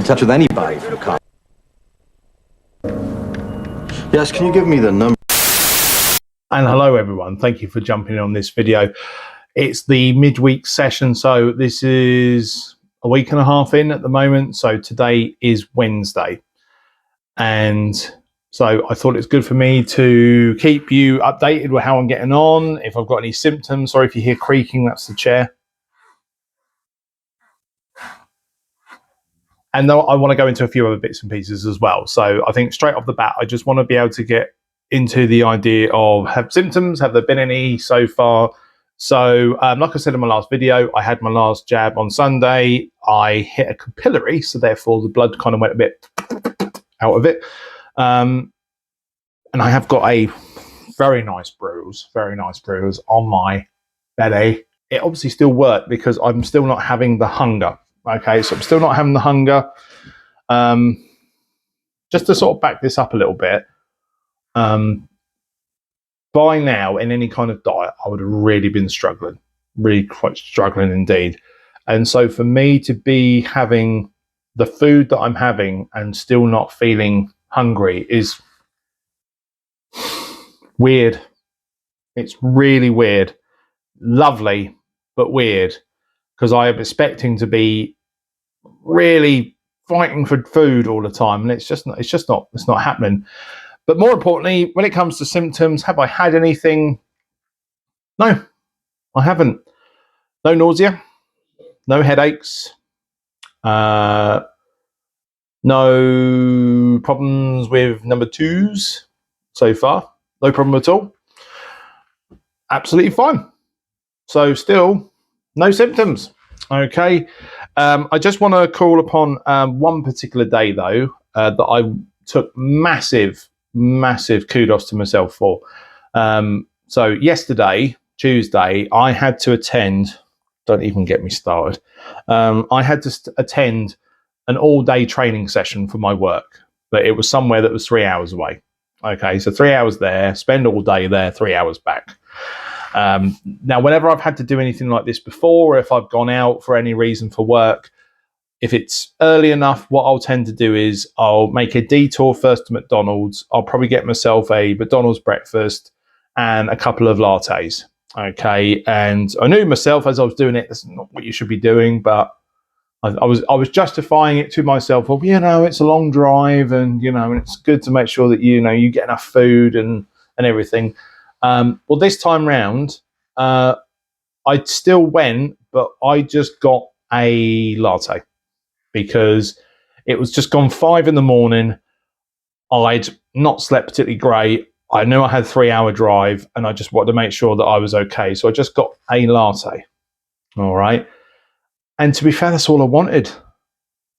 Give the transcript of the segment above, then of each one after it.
in touch with anybody from college. Yes, can you give me the number? And hello everyone, thank you for jumping in on this video. It's the midweek session, so this is a week and a half in at the moment. So today is Wednesday, and so I thought it's good for me to keep you updated with how I'm getting on, if I've got any symptoms. Sorry if you hear creaking, that's the chair. And though I want to go into a few other bits and pieces as well. So I think straight off the bat, I just want to be able to get into the idea of have symptoms, have there been any so far? So like I said in my last video, I had my last jab on Sunday. I hit a capillary, so therefore the blood kind of went a bit out of it. And I have got a very nice bruise on my belly. It obviously still worked because I'm still not having the hunger. Okay, so I'm still not having the hunger. Just to sort of back this up a little bit, by now in any kind of diet, I would have really been struggling, really quite struggling indeed. And so for me to be having the food that I'm having and still not feeling hungry is weird. It's really weird. Lovely, but weird, because I am expecting to be really fighting for food all the time, and it's not happening. But more importantly, when it comes to symptoms, have I had anything? No, I haven't. No nausea, no headaches, no problems with number twos so far. No problem at all. Absolutely fine. So still no symptoms. Okay. I just want to call upon one particular day though that I took massive kudos to myself for. So yesterday, Tuesday, I had to attend, don't even get me started, I had to attend an all-day training session for my work, but it was somewhere that was 3 hours away. Okay, so 3 hours there, spend all day there, 3 hours back. Now, whenever I've had to do anything like this before, or if I've gone out for any reason for work, if it's early enough, what I'll tend to do is I'll make a detour first to McDonald's. I'll probably get myself a McDonald's breakfast and a couple of lattes. Okay, and I knew myself as I was doing it, that's not what you should be doing, but I was justifying it to myself. Well, it's a long drive, and and it's good to make sure that you get enough food and everything. Well, this time round, I still went, but I just got a latte because it was just gone 5 a.m. I'd not slept particularly great. I knew I had a 3-hour drive, and I just wanted to make sure that I was okay. So I just got a latte. All right. And to be fair, that's all I wanted.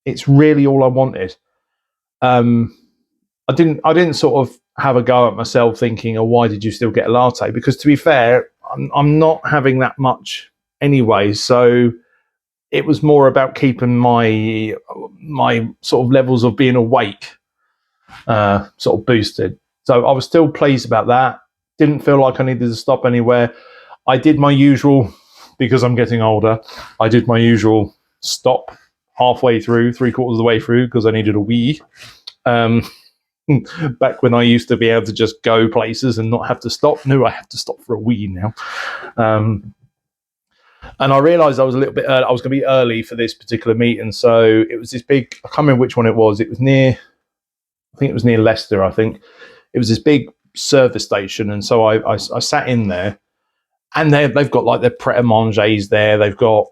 It's really all I wanted. I didn't sort of have a go at myself thinking, oh, why did you still get a latte? Because to be fair, I'm not having that much anyway. So it was more about keeping my sort of levels of being awake sort of boosted. So I was still pleased about that. Didn't feel like I needed to stop anywhere. I did my usual, because I'm getting older, I did my usual stop halfway through, 3/4 of the way through, because I needed a wee. Back when I used to be able to just go places and not have to stop. No, I have to stop for a wee now. And I realised I was a little bit early. I was going to be early for this particular meeting. So it was this big, I can't remember which one it was. It was near, I think it was near Leicester, I think. It was this big service station. And so I sat in there, and they've got like their Pret-a-Manger's there. They've got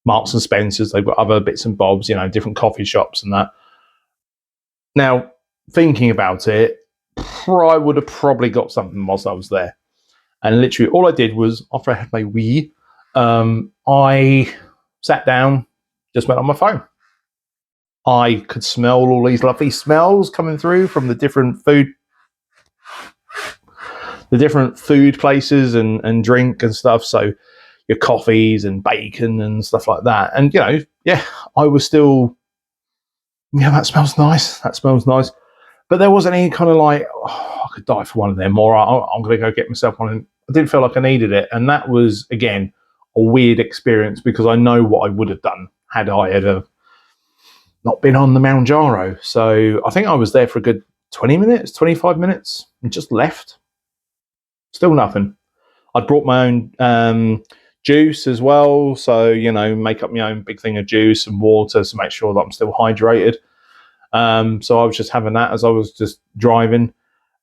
Marks and Spencer's. They've got other bits and bobs, different coffee shops and that. Now, thinking about it, I would have probably got something whilst I was there. And literally all I did was, after I had my wee, I sat down, just went on my phone. I could smell all these lovely smells coming through from the different food places and drink and stuff. So your coffees and bacon and stuff like that. And, I was still, that smells nice. That smells nice. But there wasn't any kind of like, I could die for one of them, or I'm going to go get myself one. I didn't feel like I needed it. And that was, again, a weird experience, because I know what I would have done had I had not been on the Mounjaro. So I think I was there for a good 20 minutes, 25 minutes, and just left. Still nothing. I'd brought my own juice as well. So, make up my own big thing of juice and water to make sure that I'm still hydrated. So I was just having that as I was just driving.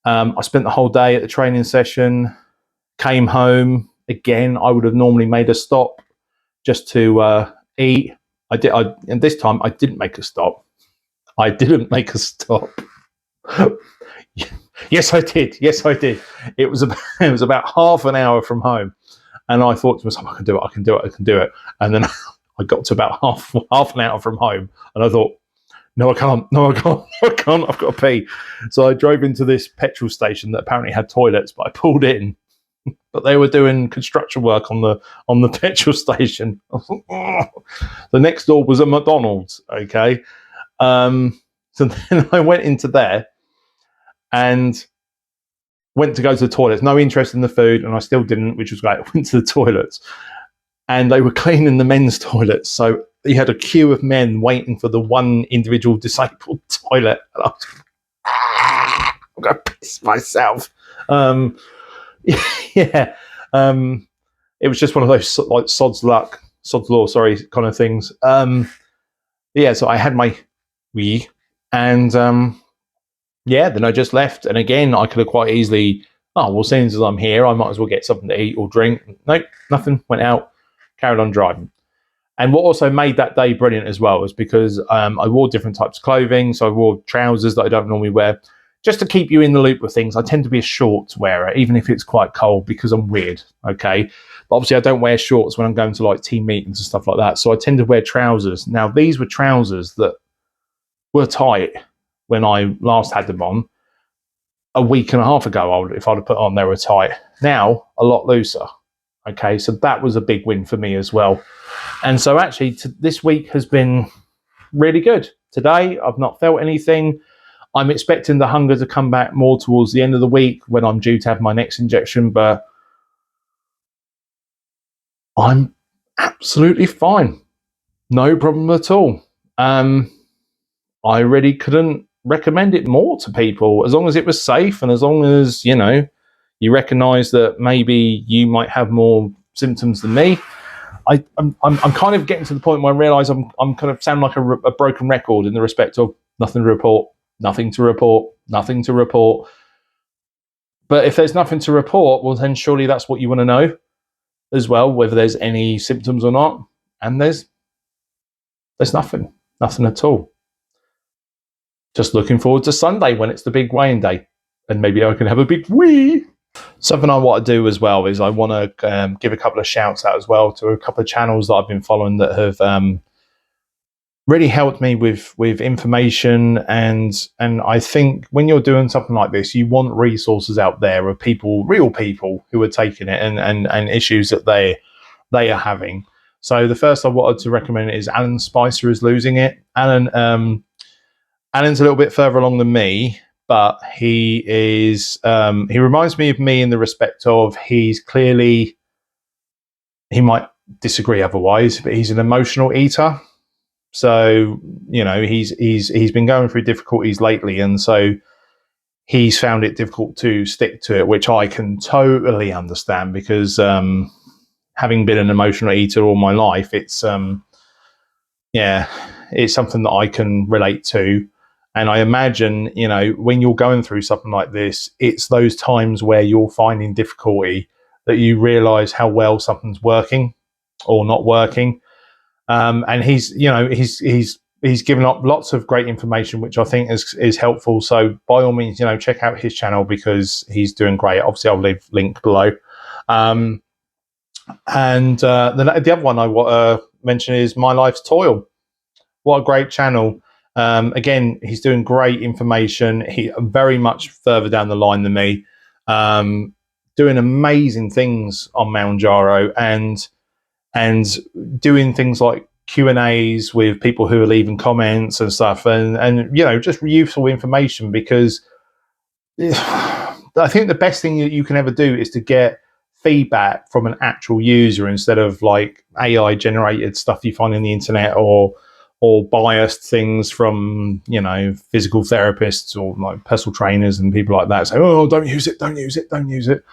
I spent the whole day at the training session, came home. Again, I would have normally made a stop just to eat. And this time I didn't make a stop. I didn't make a stop. Yes, I did. It was about half an hour from home, and I thought to myself, I can do it. And then I got to about half an hour from home, and I thought, no, I can't. I've got to pee. So I drove into this petrol station that apparently had toilets, but I pulled in. But they were doing construction work on the petrol station. The next door was a McDonald's. Okay, so then I went into there and went to go to the toilets. No interest in the food, and I still didn't, which was great. I went to the toilets, and they were cleaning the men's toilets. So you had a queue of men waiting for the one individual disabled toilet. And I was, I'm going to piss myself. Yeah. It was just one of those like sod's law, kind of things. Yeah, so I had my wee, and then I just left. And again, I could have quite easily, since as I'm here, I might as well get something to eat or drink. Nope, nothing. Went out, carried on driving. And what also made that day brilliant as well was because I wore different types of clothing. So I wore trousers that I don't normally wear, just to keep you in the loop with things. I tend to be a shorts wearer, even if it's quite cold, because I'm weird, okay? But obviously I don't wear shorts when I'm going to like team meetings and stuff like that. So I tend to wear trousers. Now, these were trousers that were tight when I last had them on. A week and a half ago, if I'd have put on, they were tight. Now, a lot looser, okay? So that was a big win for me as well. And so actually, this week has been really good. Today, I've not felt anything. I'm expecting the hunger to come back more towards the end of the week when I'm due to have my next injection, but I'm absolutely fine. No problem at all. I really couldn't recommend it more to people, as long as it was safe and as long as, you recognise that maybe you might have more symptoms than me. I'm kind of getting to the point where I realise I'm kind of sound like a broken record in the respect of nothing to report. But if there's nothing to report, well, then surely that's what you want to know as well, whether there's any symptoms or not. And there's nothing at all. Just looking forward to Sunday when it's the big weighing day, and maybe I can have a big wee. Something I want to do as well is I want to give a couple of shouts out as well to a couple of channels that I've been following that have really helped me with information, and I think when you're doing something like this, you want resources out there of real people who are taking it and issues that they are having. So the first I wanted to recommend is Alan Spicer is Losing It. Alan's a little bit further along than me, but he reminds me of me in the respect of he might disagree otherwise, but he's an emotional eater. So, he's been going through difficulties lately, and so he's found it difficult to stick to it, which I can totally understand because having been an emotional eater all my life, it's something that I can relate to. And I imagine, when you're going through something like this, it's those times where you're finding difficulty that you realise how well something's working or not working. And he's given up lots of great information, which I think is helpful. So by all means, check out his channel because he's doing great. Obviously, I'll leave link below. And the other one I want to mention is My Life's Toil. What a great channel. Again, he's doing great information. He very much further down the line than me, doing amazing things on Mounjaro and doing things like Q&As with people who are leaving comments and stuff, and just useful information, because I think the best thing that you can ever do is to get feedback from an actual user instead of like AI generated stuff you find on the internet or or biased things from, you know, physical therapists or like personal trainers and people like that say, oh, don't use it, don't use it, don't use it.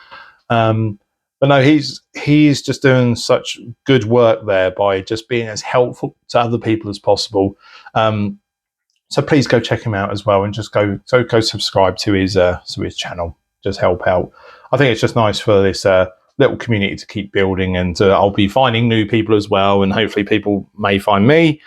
But no, he's just doing such good work there by just being as helpful to other people as possible. So please go check him out as well, and just go subscribe to his channel. Just help out. I think it's just nice for this little community to keep building, and I'll be finding new people as well, and hopefully people may find me.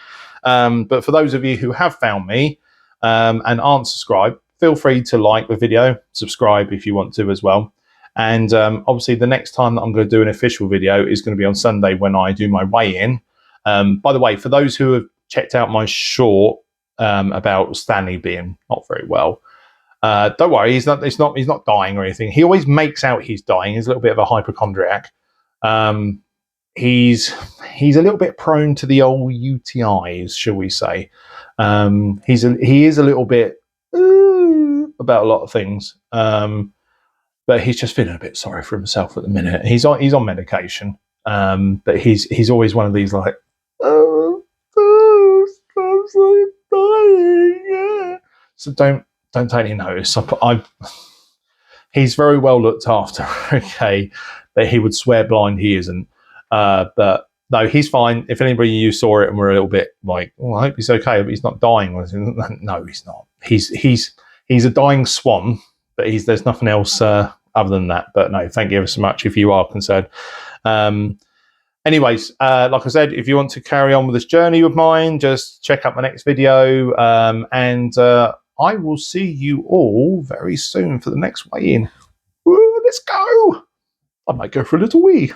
But for those of you who have found me and aren't subscribed, feel free to like the video, subscribe if you want to as well. And obviously the next time that I'm going to do an official video is going to be on Sunday when I do my weigh-in. By the way, for those who have checked out my short about Stanley being not very well, don't worry, he's not dying or anything. He always makes out he's dying. He's a little bit of a hypochondriac. He's a little bit prone to the old UTIs, shall we say. He is a little bit about a lot of things. But he's just feeling a bit sorry for himself at the minute. He's on medication. But he's always one of these like, I'm so dying. Yeah. So don't take any notice. He's very well looked after. Okay, but he would swear blind he isn't. But no, he's fine. If anybody you saw it and were a little bit like, oh, I hope he's okay, but he's not dying. No, he's not. He's a dying swan, but there's nothing else other than that. But no, thank you ever so much if you are concerned. Anyways, like I said, if you want to carry on with this journey with mine, just check out my next video, and I will see you all very soon for the next weigh-in. Let's go! I might go for a little wee.